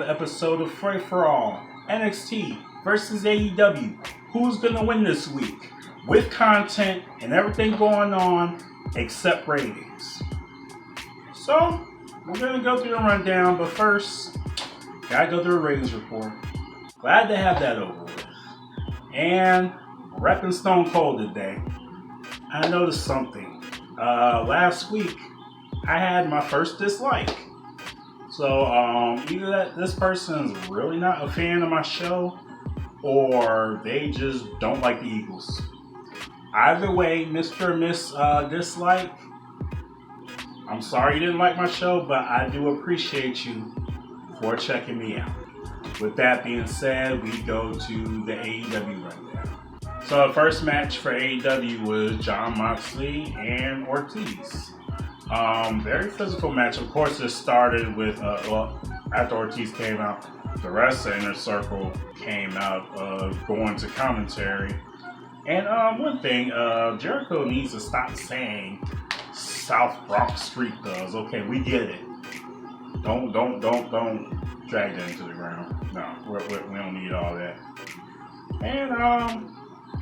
Episode of Fray4ALL, NXT versus AEW. Who's gonna win this week? With content and everything going on except ratings. So, we're gonna go through the rundown, but first, gotta go through a ratings report. Glad to have that over with. And repping Stone Cold today. I noticed something. Last week, I had my first dislike. So either that this person is really not a fan of my show, or they just don't like the Eagles. Either way, Mr. or Miss Dislike, I'm sorry you didn't like my show, but I do appreciate you for checking me out. With that being said, we go to the AEW rundown. So the first match for AEW was Jon Moxley and Ortiz. Very physical match. Of course, it started with, after Ortiz came out, the rest of Inner Circle came out, going to commentary. And one thing, Jericho needs to stop saying South Bronx Street Thugs. Okay, we get it. Don't drag that into the ground. No, we don't need all that. And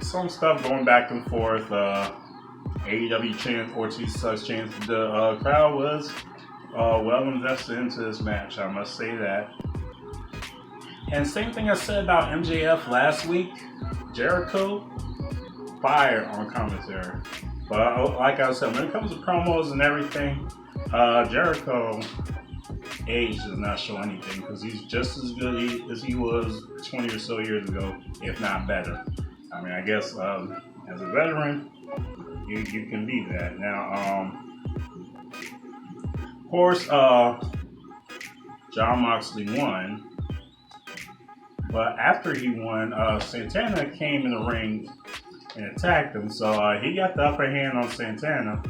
some stuff going back and forth. AEW chant, Ortiz sucks chant. The crowd was well invested into this match, I must say that. And same thing I said about MJF last week. Jericho, fire on commentary. But like I said, when it comes to promos and everything, Jericho age does not show anything because he's just as good as he was 20 or so years ago, if not better. I mean, I guess as a veteran, you can be that. Now, of course, Jon Moxley won, but after he won, Santana came in the ring and attacked him. So he got the upper hand on Santana,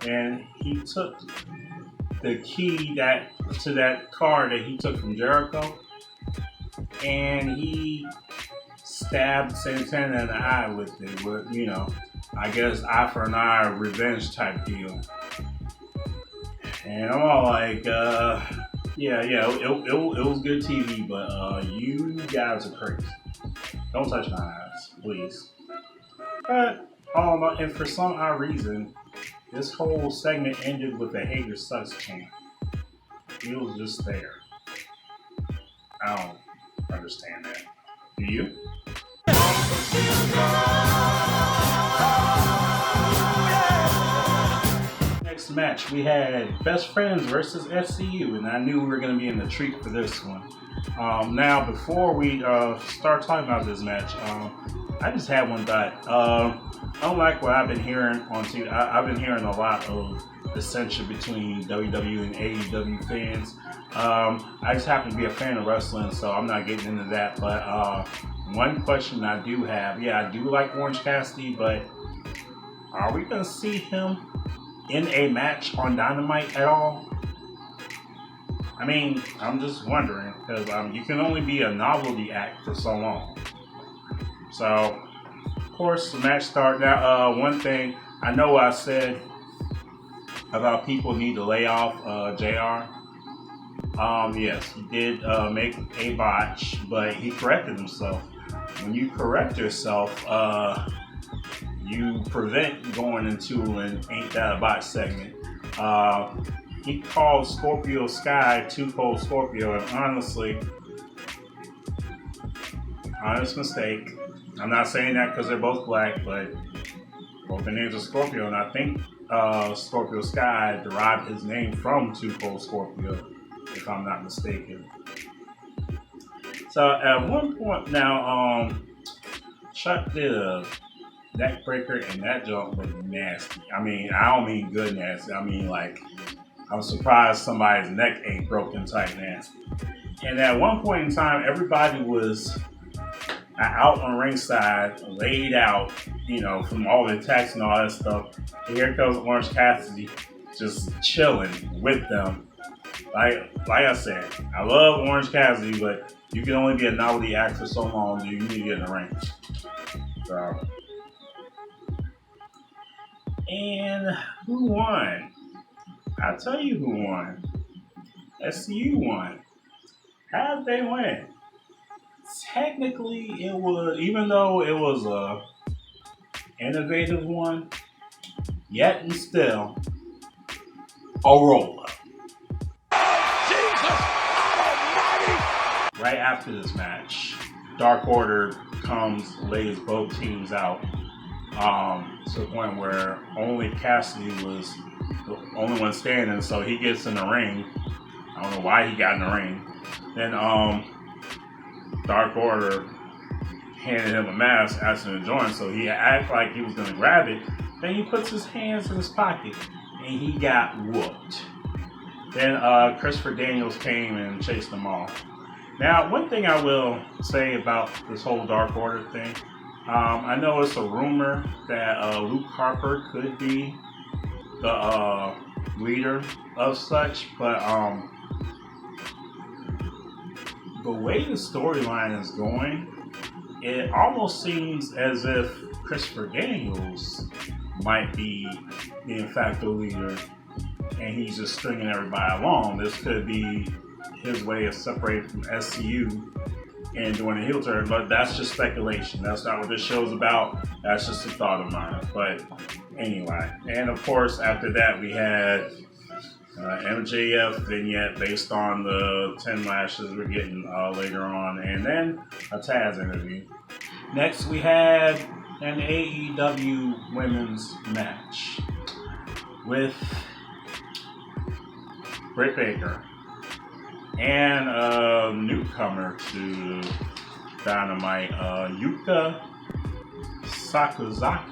and he took the key to that car that he took from Jericho, and he stabbed Santana in the eye with it. With, I guess eye for an eye, revenge type deal. And I'm all like, it was good TV, but you guys are crazy. Don't touch my eyes, please. But and for some odd reason, this whole segment ended with a Hager sucks chant. It was just there. I don't understand that. Do you? Next match, we had Best Friends versus SCU, and I knew we were going to be in the treat for this one. Now, before we start talking about this match, I just had one thought. Unlike what I've been hearing on TV, I've been hearing a lot of dissension between WWE and AEW fans. I just happen to be a fan of wrestling, so I'm not getting into that. But one question I do have, I do like Orange Cassidy, but are we going to see him in a match on Dynamite at all? I mean, I'm just wondering, because you can only be a novelty act for so long. So, of course, the match started. Now, one thing, I know I said about people need to lay off JR. Yes, he did make a botch, but he corrected himself. When you correct yourself, you prevent going into an Ain't That a Botch segment. He called Scorpio Sky Too Cold Scorpio, and honestly, honest mistake. I'm not saying that because they're both black, but both their names are Scorpio, and I think Scorpio Sky derived his name from Too Cold Scorpio, if I'm not mistaken. So at one point now, Chuck did a neck breaker, and that jump was nasty. I mean, I don't mean good nasty. I mean, like, I'm surprised somebody's neck ain't broken tight nasty. And at one point in time, everybody was out on ringside, laid out, from all the attacks and all that stuff. And here comes Orange Cassidy just chilling with them. Like I said, I love Orange Cassidy, but you can only be a novelty act for so long, you need to get in the ring. So, and who won? I'll tell you who won. SCU won. How did they win? Technically, it was, even though it was a innovative one, yet and still a roll up. Right after this match, Dark Order comes, lays both teams out to the point where only Cassidy was the only one standing, so he gets in the ring. I don't know why he got in the ring. Then Dark Order handed him a mask, asked him to join, so he acted like he was going to grab it. Then he puts his hands in his pocket, and he got whooped. Then Christopher Daniels came and chased them off. Now, one thing I will say about this whole Dark Order thing, I know it's a rumor that Luke Harper could be the leader of such, but the way the storyline is going, it almost seems as if Christopher Daniels might be the de facto leader, and he's just stringing everybody along. This could be his way of separating from SCU and doing a heel turn, but that's just speculation. That's not what this show's about. That's just a thought of mine. But anyway, and of course, after that, we had MJF vignette based on the 10 lashes we're getting later on, and then a Taz interview. Next, we had an AEW women's match with Britt Baker and a newcomer to Dynamite, Yuka Sakazaki,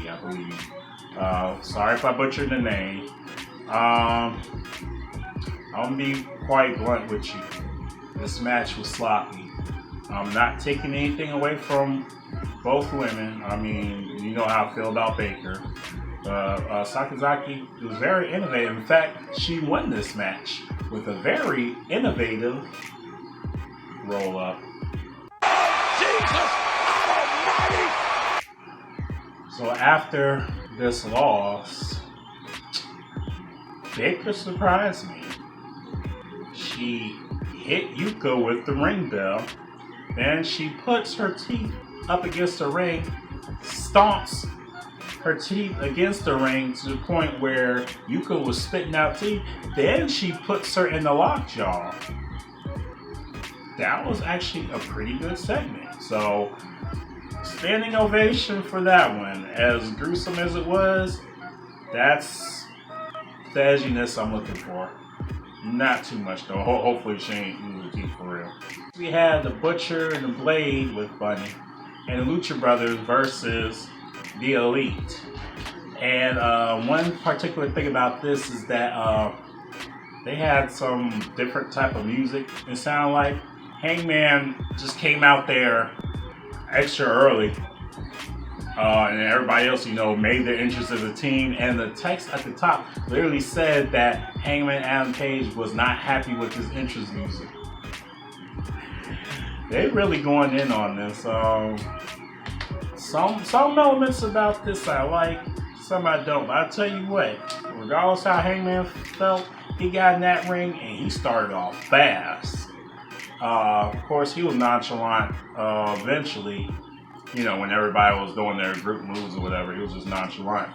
I believe. Sorry if I butchered the name. I'm gonna be quite blunt with you. This match was sloppy. I'm not taking anything away from both women. I mean, you know how I feel about Baker. Sakazaki was very innovative. In fact, she won this match with a very innovative roll-up. Jesus Almighty! So after this loss, Baker surprised me. She hit Yuka with the ring bell, then she puts her teeth up against the ring, stomps her teeth against the ring to the point where Yuka was spitting out teeth. Then she puts her in the lockjaw. That was actually a pretty good segment. So, standing ovation for that one. As gruesome as it was, that's the edginess I'm looking for. Not too much though. Hopefully she ain't losing teeth for real. We had the Butcher and the Blade with Bunny, and the Lucha Brothers versus the Elite. And one particular thing about this is that they had some different type of music. It sounded like Hangman just came out there extra early. And everybody else, made their entrance as a team. And the text at the top literally said that Hangman Adam Page was not happy with his entrance music. They really going in on this. Some elements about this I like, some I don't. But I tell you what, regardless how Hangman felt, he got in that ring and he started off fast. Of course, he was nonchalant eventually. When everybody was doing their group moves or whatever, he was just nonchalant.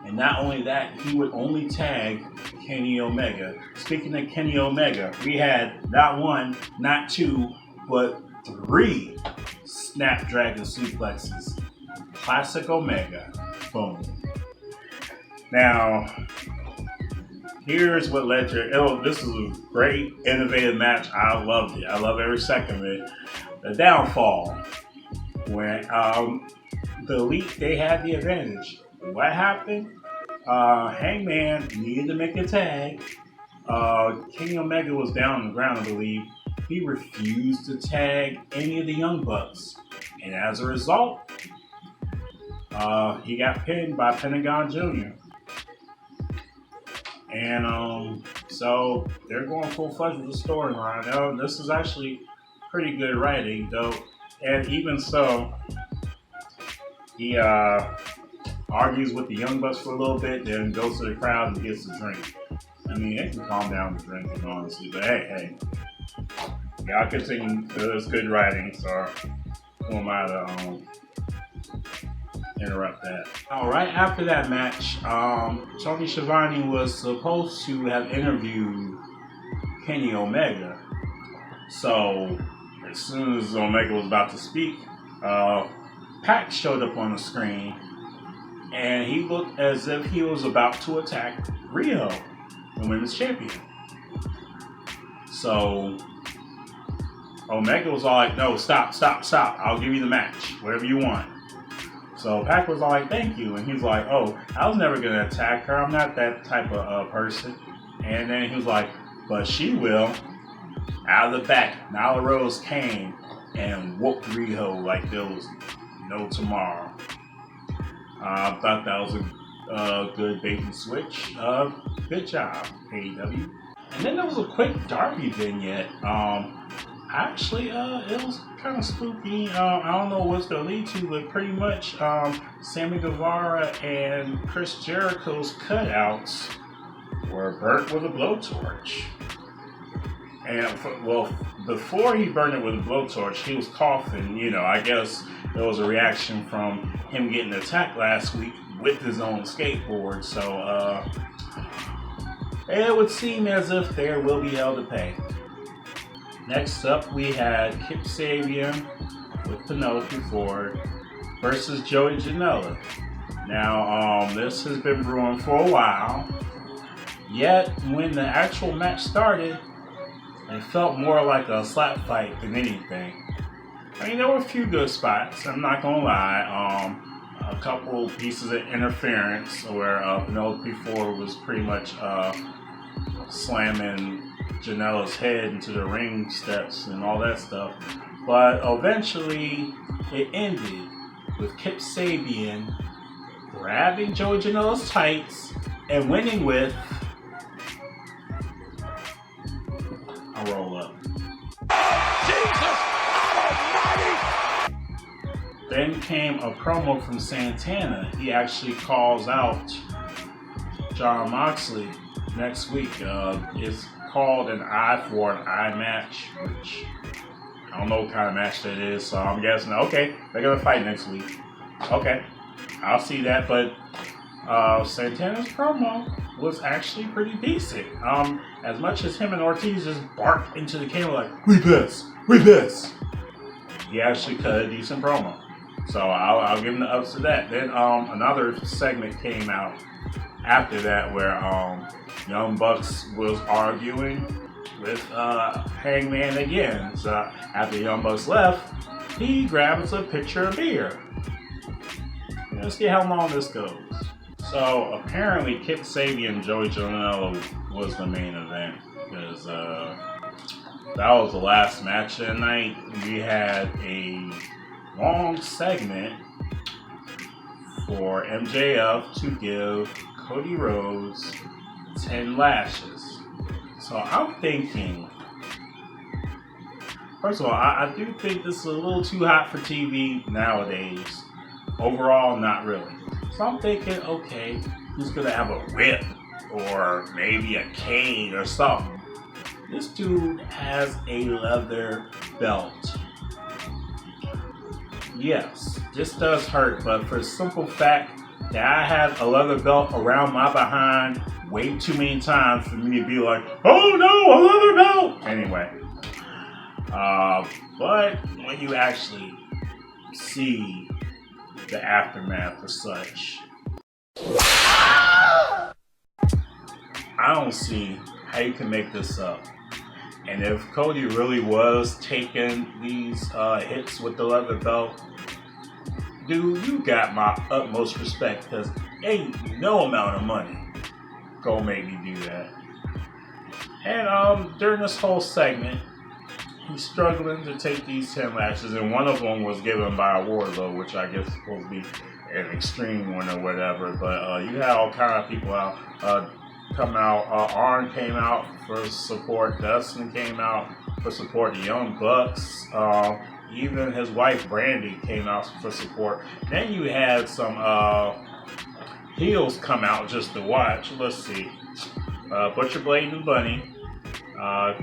And not only that, he would only tag Kenny Omega. Speaking of Kenny Omega, we had not one, not two, but 3 Snapdragon suplexes. Classic Omega. Boom. Now, here's what led to this is a great, innovative match. I loved it. I love every second of it. The downfall. When the Elite, they had the advantage. What happened? Hangman needed to make a tag. Kenny Omega was down on the ground, I believe. He refused to tag any of the Young Bucks. And as a result, he got pinned by Pentagon Jr. And so they're going full-fledged with the storyline. This is actually pretty good writing, though. And even so, he argues with the Young Bucks for a little bit, then goes to the crowd and gets a drink. I mean, they can calm down the drinking, honestly. But hey, y'all continue. It's good writing, so who am I to interrupt that? All right, after that match, Tony Schiavone was supposed to have interviewed Kenny Omega. So as soon as Omega was about to speak, Pac showed up on the screen, and he looked as if he was about to attack Rio, the women's champion. So Omega was all like, no, stop. I'll give you the match, whatever you want. So Pac was all like, thank you. And he's like, oh, I was never going to attack her. I'm not that type of person. And then he was like, but she will. Out of the back, Nyla Rose came and whooped Riho like there was no tomorrow. I thought that was a good bait and switch. Good job, AEW. And then there was a quick Darby vignette. Actually, it was kind of spooky. I don't know what's going to lead to, but pretty much Sammy Guevara and Chris Jericho's cutouts were burnt with a blowtorch. And, before he burned it with a blowtorch, he was coughing. You know, I guess it was a reaction from him getting attacked last week with his own skateboard. So, it would seem as if there will be hell to pay. Next up, we had Kip Sabian with Penelope Ford versus Joey Janela. Now, this has been brewing for a while. Yet, when the actual match started, it felt more like a slap fight than anything. I mean, there were a few good spots, I'm not gonna lie. A couple pieces of interference where Penelope Ford was pretty much slamming Janela's head into the ring steps and all that stuff. But eventually, it ended with Kip Sabian grabbing Joey Janela's tights and winning with a roll up. Jesus Almighty! Then came a promo from Santana. He actually calls out Jon Moxley next week. It's called an eye for an eye match, which I don't know what kind of match that is, so I'm guessing, okay, they're going to fight next week. Okay, I'll see that, but Santana's promo was actually pretty decent. As much as him and Ortiz just barked into the camera like, we piss, he actually cut a decent promo. So I'll give him the ups to that. Then another segment came out after that where Young Bucks was arguing with Hangman again. So after Young Bucks left, he grabs a pitcher of beer. Let's see how long this goes. So apparently Kip Sabian and Joey Janela was the main event because that was the last match of the night. We had a long segment for MJF to give Cody Rhodes 10 lashes. So I'm thinking, first of all, I do think this is a little too hot for TV nowadays. Overall, not really. So I'm thinking, okay, he's gonna have a whip or maybe a cane or something. This dude has a leather belt. Yes, this does hurt, but for the simple fact that I had a leather belt around my behind way too many times for me to be like, oh no, a leather belt! Anyway, but when you actually see the aftermath of such, I don't see how you can make this up. And if Cody really was taking these hits with the leather belt, dude, you got my utmost respect, because ain't no amount of money gonna make me do that. And during this whole segment, he's struggling to take these 10 lashes, and one of them was given by Wardlow, which I guess is supposed to be an extreme one or whatever. But you had all kind of people out come out. Arn came out for support. Dustin came out for support. The Young Bucks. Even his wife Brandy came out for support. Then you had some heels come out just to watch. Let's see. Butcher Blade and Bunny,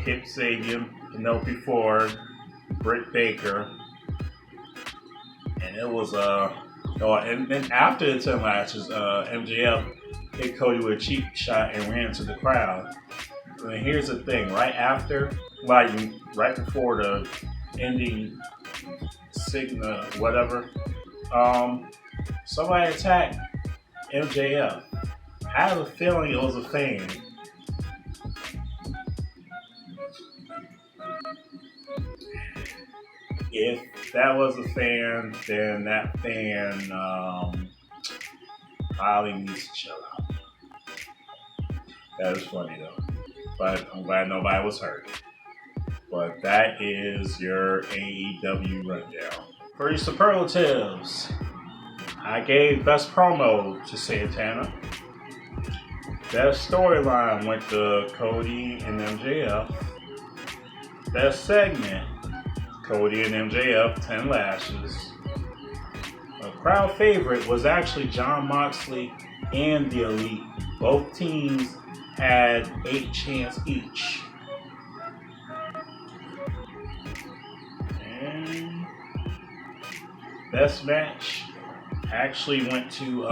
Kip Sabian, Penelope Ford, Britt Baker, and it was and then after the 10 matches, MJF hit Cody with a cheap shot and ran to the crowd. And here's the thing: right before the ending Sigma, whatever, somebody attacked MJF. I have a feeling it was a fan. If that was a fan, then that fan probably needs to chill out. That is funny though. But I'm glad nobody was hurt. But that is your AEW rundown. For your superlatives, I gave best promo to Santana. Best storyline went to Cody and MJF. Best segment, Cody and MJF, 10 lashes. A crowd favorite was actually Jon Moxley and the Elite. Both teams had 8 chants each. And best match actually went to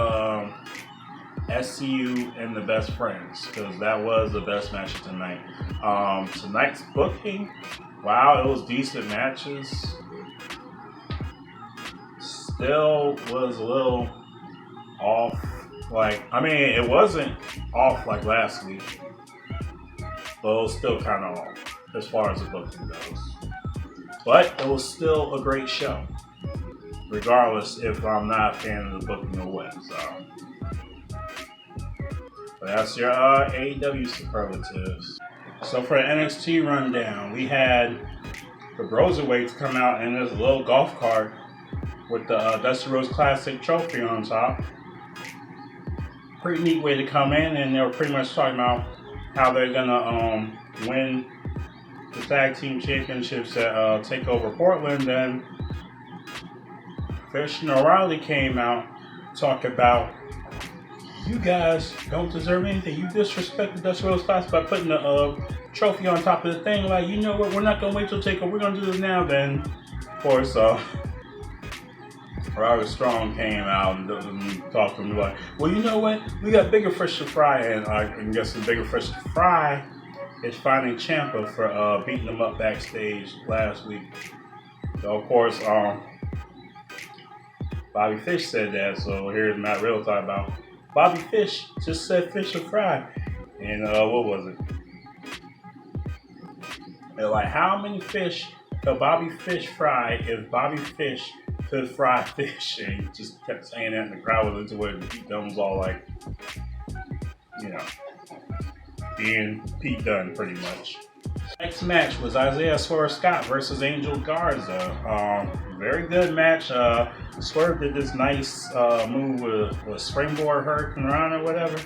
SCU and the Best Friends, because that was the best match of tonight. Tonight's booking, wow, it was decent matches. Still was a little off. It wasn't off like last week, but it was still kind of off as far as the booking goes. But it was still a great show, regardless if I'm not a fan of the booking or what. So, but that's your AEW superlatives. So for the NXT rundown, we had the Broserweights come out in this little golf cart with the Dusty Rhodes Classic trophy on top. Pretty neat way to come in, and they were pretty much talking about how they're gonna win the tag team championships at TakeOver Portland. And Fish and O'Reilly came out talking about, you guys don't deserve anything. You disrespect the Dusty Rhodes Classic by putting the trophy on top of the thing. Like, you know what? We're not gonna wait till TakeOver. We're gonna do this now. Then, of course, Robert Strong came out and talked to me like, well, you know what? We got bigger fish to fry, and I guess the bigger fish to fry is finding Ciampa for beating him up backstage last week. So of course, Bobby Fish said that. So here's Matt Riddle talking about Bobby Fish just said fish to fry, and what was it? They're like, how many fish could Bobby Fish fry if Bobby Fish could fry fish? And he just kept saying that, and the crowd was into it. Pete Dunne was all like, being Pete Dunne pretty much. Next match was Isaiah Swerve Scott versus Angel Garza. Very good match. Swerve did this nice move with a springboard hurricane run or whatever.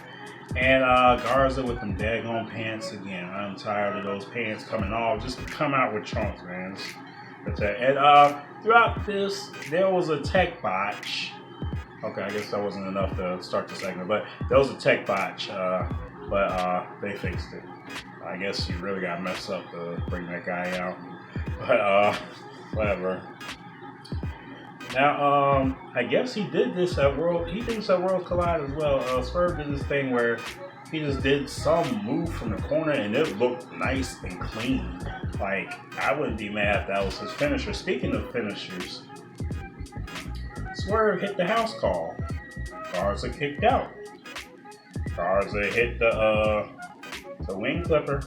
And Garza with them daggone pants again. I'm tired of those pants coming off. Just come out with trunks, man. And throughout this, there was a tech botch. Okay, I guess that wasn't enough to start the segment, but there was a tech botch. But they fixed it. I guess you really got messed up to bring that guy out. But whatever. Now, I guess he did this at World Collide as well. Swerve did this thing where he just did some move from the corner and it looked nice and clean. Like, I wouldn't be mad if that was his finisher. Speaking of finishers, Swerve hit the house call. Garza kicked out. Garza hit the wing clipper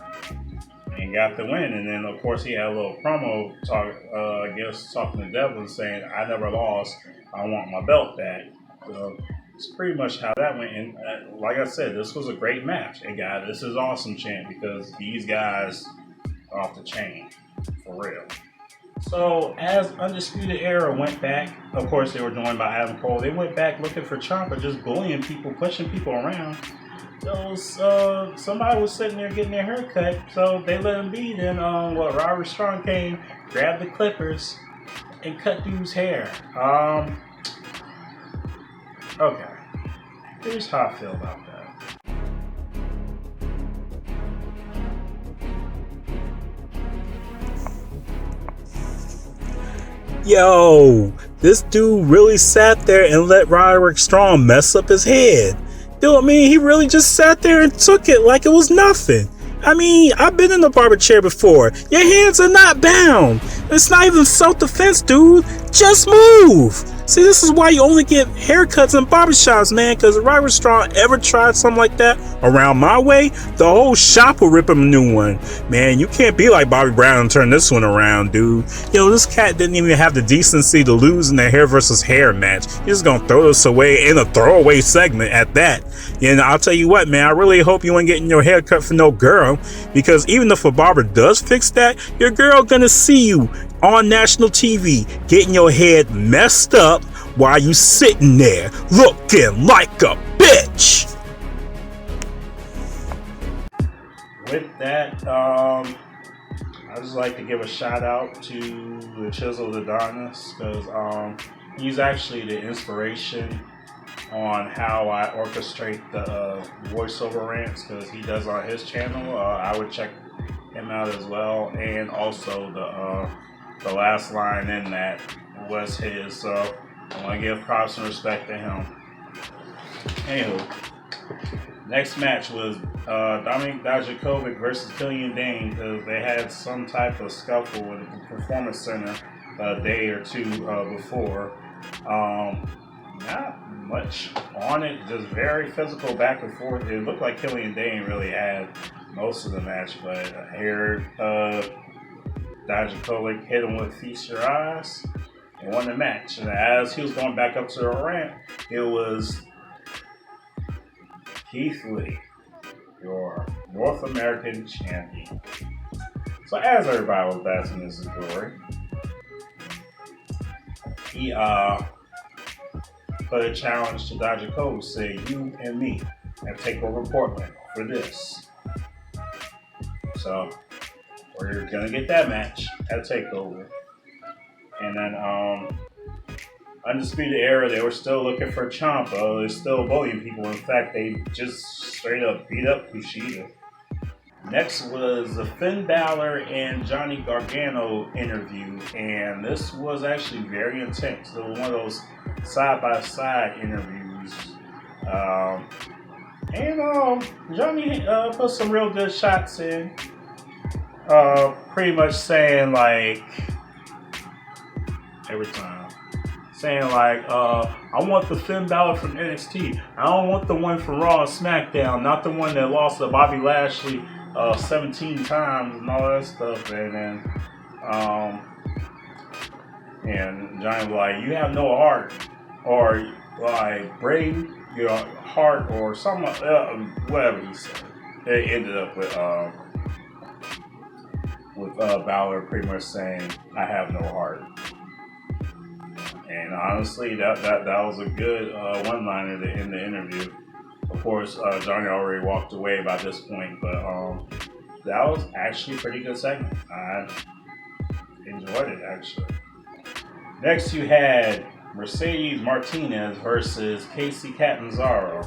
and got the win. And then, of course, he had a little promo talking to Devlin saying, I never lost. I want my belt back. So it's pretty much how that went. And like I said, this was a great match. And guys, this is awesome chant because these guys are off the chain. For real. So, as Undisputed Era went back, of course they were joined by Adam Cole, they went back looking for Ciampa, just bullying people, pushing people around. Somebody was sitting there getting their hair cut, so they let him be. Then, Robert Strong came, grabbed the clippers, and cut dude's hair. Okay. Here's how I feel about that. Yo, this dude really sat there and let Roderick Strong mess up his head. Dude, I mean, he really just sat there and took it like it was nothing. I mean, I've been in a barber chair before. Your hands are not bound. It's not even self-defense, dude. Just move. See, this is why you only get haircuts in barbershops, man, because if Roderick Strong ever tried something like that around my way, the whole shop will rip him a new one. Man, you can't be like Bobby Brown and turn this one around, dude. Yo, this cat didn't even have the decency to lose in the hair versus hair match. He's just gonna throw this away in a throwaway segment at that. And I'll tell you what, man, I really hope you ain't getting your hair cut for no girl, because even if a barber does fix that, your girl gonna see you on national TV getting your head messed up while you sitting there looking like a bitch. With that, I just like to give a shout out to the Chiseled Adonis, because he's actually the inspiration on how I orchestrate the voiceover rants, because he does on his channel. I would check him out as well, and also the last line in that was his, so I want to give props and respect to him. Anywho, next match was Dominik Dijakovic versus Killian Dane, because they had some type of scuffle in the Performance Center a day or two before. Not much on it, just very physical back and forth. It looked like Killian Dane really had most of the match, but I heard Dijakovic hit him with Feast Your Eyes and won the match. And as he was going back up to the ramp, it was Keith Lee, your North American champion. So as everybody was basking in his glory, he put a challenge to Dijakovic, say you and me and take over Portland for this. So we're gonna get that match at TakeOver. And then Undisputed Era, they were still looking for Ciampa. They're still bullying people. In fact, they just straight up beat up Kushida. Next was the Finn Balor and Johnny Gargano interview, and this was actually very intense. It was one of those side-by-side interviews. Johnny put some real good shots in. Pretty much saying like, every time, saying like, I want the Finn Balor from NXT. I don't want the one from Raw and SmackDown, not the one that lost to Bobby Lashley 17 times and all that stuff. And then, and Johnny was like, you have no heart, or like bring your heart, or something, whatever he said. It ended up with Balor pretty much saying, I have no heart. And honestly, that was a good one-liner in the interview. Of course, Johnny already walked away by this point, but that was actually a pretty good segment. I enjoyed it, actually. Next, you had Mercedes Martinez versus Casey Catanzaro.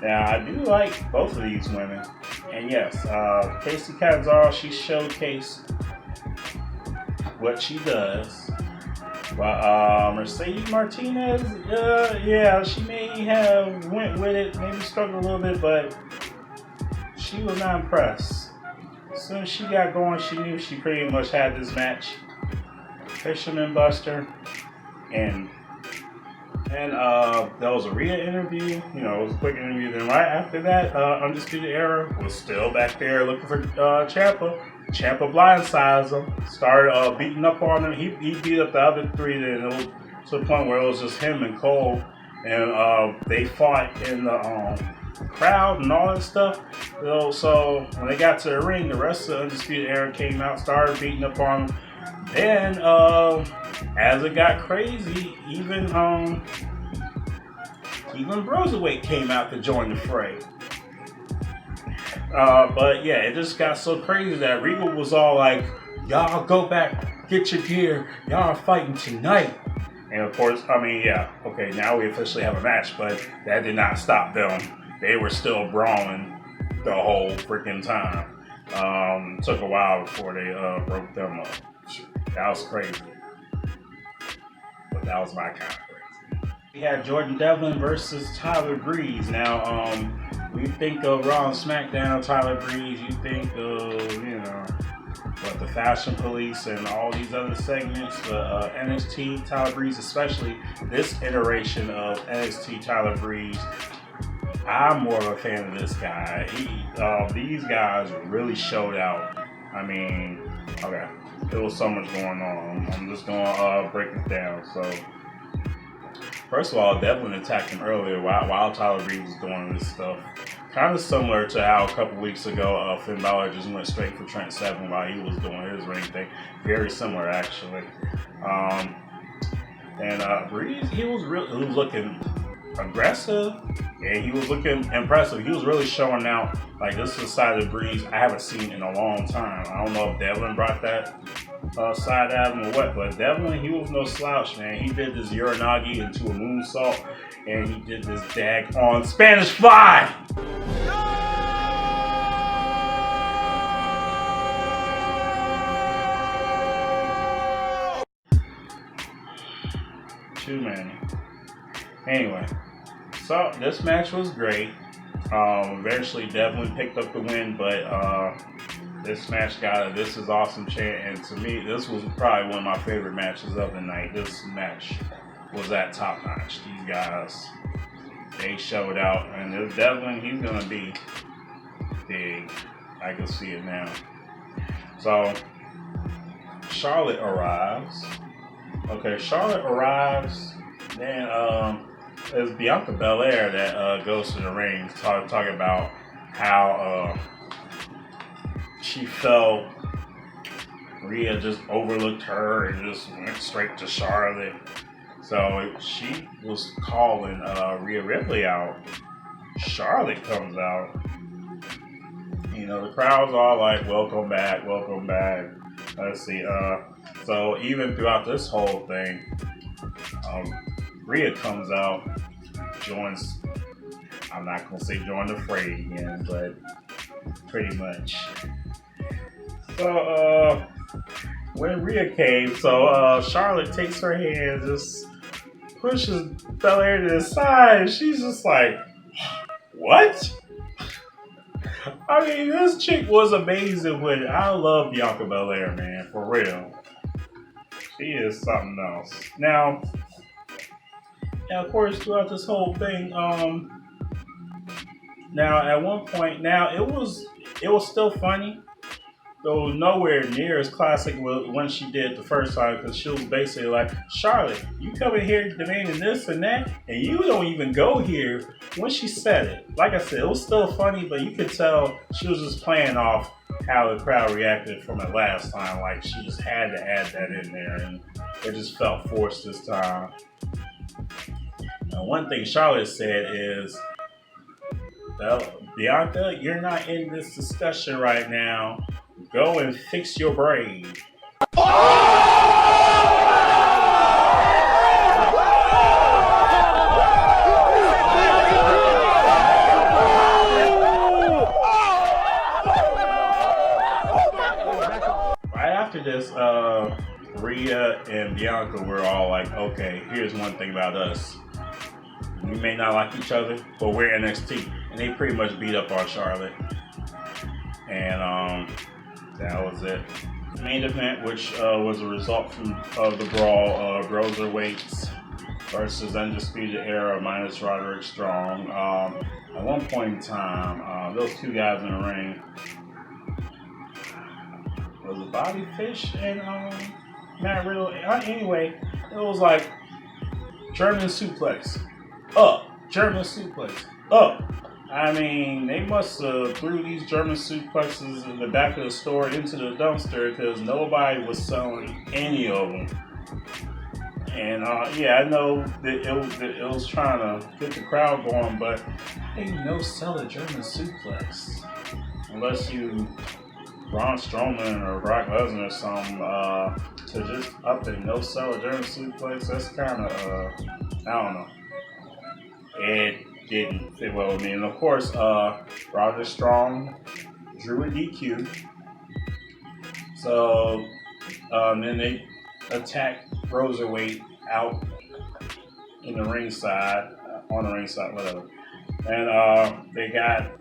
Now, I do like both of these women. And yes, Casey Catanzaro, she showcased what she does. But Mercedes Martinez, yeah, she may have went with it, maybe struggled a little bit, but she was not impressed. As soon as she got going, she knew she pretty much had this match. Fisherman Buster, and there was a Rhia interview. You know, it was a quick interview. Then right after that, Undisputed Era was still back there looking for Ciampa. Ciampa blindsides him, started beating up on him. He beat up the other three. Then it was to the point where it was just him and Cole, and they fought in the crowd and all that stuff. So when they got to the ring, the rest of the Undisputed Era came out, started beating up on him. Then as it got crazy, even Broserweight came out to join the fray. But yeah, it just got so crazy that Regal was all like, y'all go back, get your gear, y'all are fighting tonight. And of course, I mean, yeah, okay, now we officially have a match, but that did not stop them. They were still brawling the whole freaking time. Took a while before they broke them up. That was crazy. but that was my kind of crazy. We had Jordan Devlin versus Tyler Breeze. Now, we think of Raw and SmackDown, Tyler Breeze. You think of, the Fashion Police and all these other segments. But NXT, Tyler Breeze, especially this iteration of NXT, Tyler Breeze. I'm more of a fan of this guy. These guys really showed out. I mean, okay, there was so much going on. I'm just gonna break it down. So, first of all, Devlin attacked him earlier while Tyler Breeze was doing this stuff. Kind of similar to how a couple weeks ago Finn Balor just went straight for Trent Seven while he was doing his ring thing. Very similar, actually. And Breeze, he was looking aggressive, and he was looking impressive. He was really showing out. Like, this is a side of Breeze I haven't seen in a long time. I don't know if Devlin brought that side at him or what, but Devlin, he was no slouch, man. He did this Uranagi into a moonsault, and he did this daggone Spanish Fly. Too many. Anyway, so this match was great. Eventually Devlin picked up the win, but this match got a "This is awesome" chant, and to me, this was probably one of my favorite matches of the night. This match was at top notch. These guys, they showed out, and this Devlin, he's gonna be big. I can see it now. So Charlotte arrives. Okay, Charlotte arrives. Then it's Bianca Belair that goes to the ring, talking about how she felt Rhea just overlooked her and just went straight to Charlotte. So she was calling Rhia Ripley out. Charlotte comes out. The crowd's all like, welcome back, welcome back. Let's see. So even throughout this whole thing, Rhea comes out, joins, I'm not going to say join the fray again, but pretty much. So, when Rhea came, Charlotte takes her hand, just pushes Belair to the side, and she's just like, what? I mean, this chick was amazing with it. I love Bianca Belair, man, for real. She is something else. Now, of course, throughout this whole thing, now at one point, it was still funny, though nowhere near as classic when she did the first time, because she was basically like, Charlotte, you come in here demanding this and that, and you don't even go here. When she said it, like I said, it was still funny, but you could tell she was just playing off how the crowd reacted from it last time. Like, she just had to add that in there, and it just felt forced this time. Now, one thing Charlotte said is, Bianca, you're not in this discussion right now. Go and fix your braid. Right after this, Rhea and Bianca were all like, okay, here's one thing about us. We may not like each other, but we're NXT. And they pretty much beat up on Charlotte. And that was it. The main event, which was a result of the brawl, Broserweights versus Undisputed Era minus Roderick Strong. At one point in time, those two guys in the ring, was it Bobby Fish and Matt Riddle? Anyway, it was like German suplex. Up. German suplex. Up. I mean, they must have threw these German suplexes in the back of the store into the dumpster because nobody was selling any of them. And I know that it was trying to get the crowd going, but hey, no sell a German suplex unless you Braun Strowman or Brock Lesnar or something. To just up and no sell a German suplex, that's kind of I don't know. It didn't fit well with me. And of course, Roderick Strong drew a DQ. So then they attacked Broserweight out in the ringside, on the ringside, whatever. And they got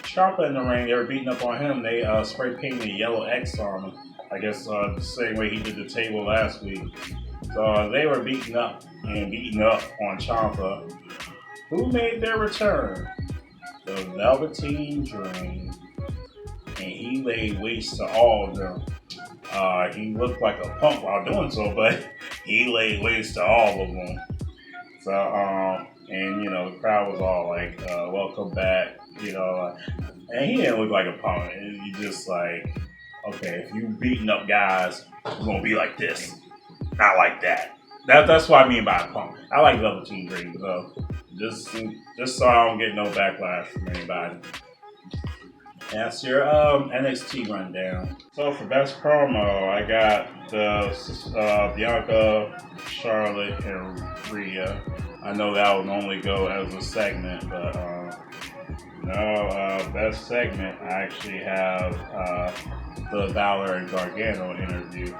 Ciampa in the ring. They were beating up on him. They spray painted a yellow X on him. I guess the same way he did the table last week. So they were beating up on Ciampa. Who made their return? The Velveteen Dream. And he laid waste to all of them. He looked like a punk while doing so, but he laid waste to all of them. So, and you know, the crowd was all like, welcome back, you know, and he didn't look like a punk. He just like, okay, if you beating up guys, it's gonna be like this, not like that. That's what I mean by a punk. I like Velveteen Dream, so just so I don't get no backlash from anybody. That's your NXT rundown. So for best promo, I got the Bianca, Charlotte, and Rhia. I know that would normally go as a segment, but no, best segment, I actually have the Balor and Gargano interview,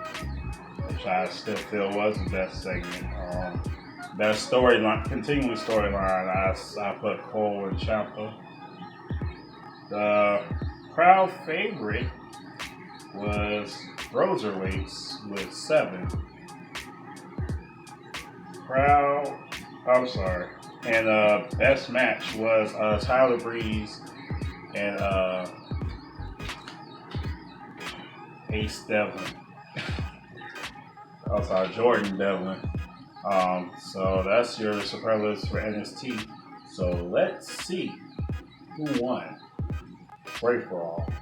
which I still feel was the best segment. Best storyline, continuing storyline, I put Cole and Ciampa. The crowd favorite was Broserweights with 7. And best match was Tyler Breeze and Ace Devlin. Jordan Devlin. So that's your superlatives for NXT. So let's see who won Fray4ALL.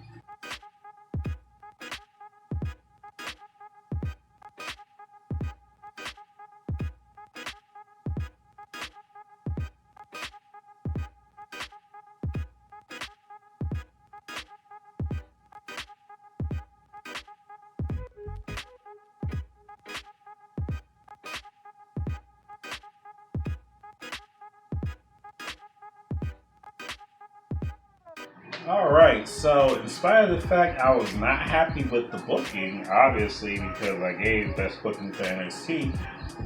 Alright, so in spite of the fact I was not happy with the booking, obviously because I gave best booking to NXT,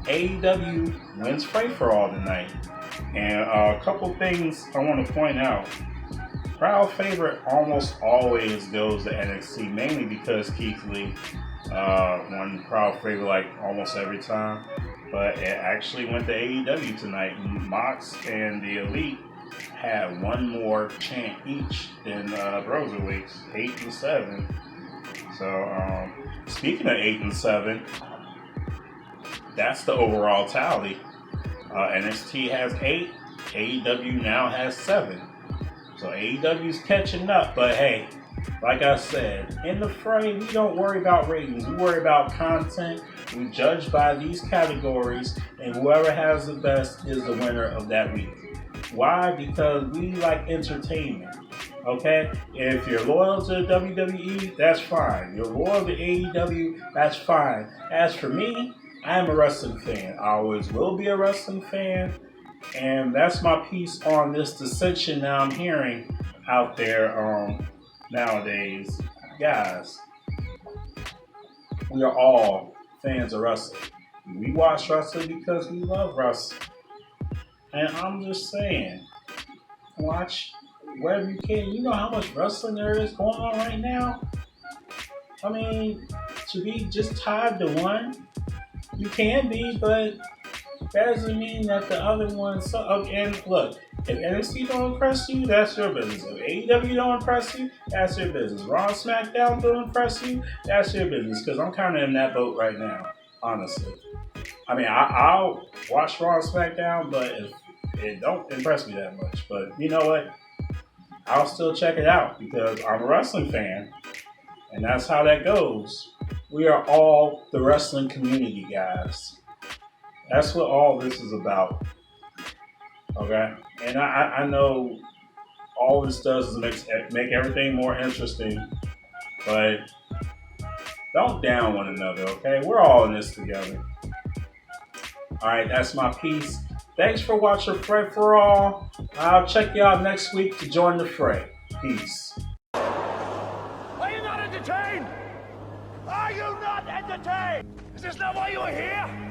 AEW wins Fray4ALL tonight. And a couple things I want to point out. Crowd favorite almost always goes to NXT, mainly because Keith Lee won crowd favorite like almost every time. But it actually went to AEW tonight. Mox and the Elite had one more chant each than Broserweights, 8 and 7. So speaking of 8 and 7, that's the overall tally. NXT has 8, AEW now has 7. So AEW's catching up, but hey, like I said, in the fray, we don't worry about ratings. We worry about content. We judge by these categories, and whoever has the best is the winner of that week. Why? Because we like entertainment, okay? If you're loyal to WWE, that's fine. You're loyal to AEW, that's fine. As for me, I am a wrestling fan. I always will be a wrestling fan, and that's my piece on this dissension that I'm hearing out there nowadays. Guys, we are all fans of wrestling. We watch wrestling because we love wrestling. And I'm just saying, watch wherever you can. You know how much wrestling there is going on right now? I mean, to be just tied to one, you can be, but that doesn't mean that the other one. And look, if NXT don't impress you, that's your business. If AEW don't impress you, that's your business. Raw and SmackDown don't impress you, that's your business. Because I'm kind of in that boat right now, honestly. I mean, I'll watch Raw and SmackDown, but if it don't impress me that much. But you know what? I'll still check it out because I'm a wrestling fan, and that's how that goes. We are all the wrestling community, guys. That's what all this is about. Okay? And I know all this does is make everything more interesting, but don't down one another, okay? We're all in this together. Alright, that's my piece. Thanks for watching Fray4ALL. I'll check you out next week to join the fray. Peace. Are you not entertained? Are you not entertained? Is this not why you are here?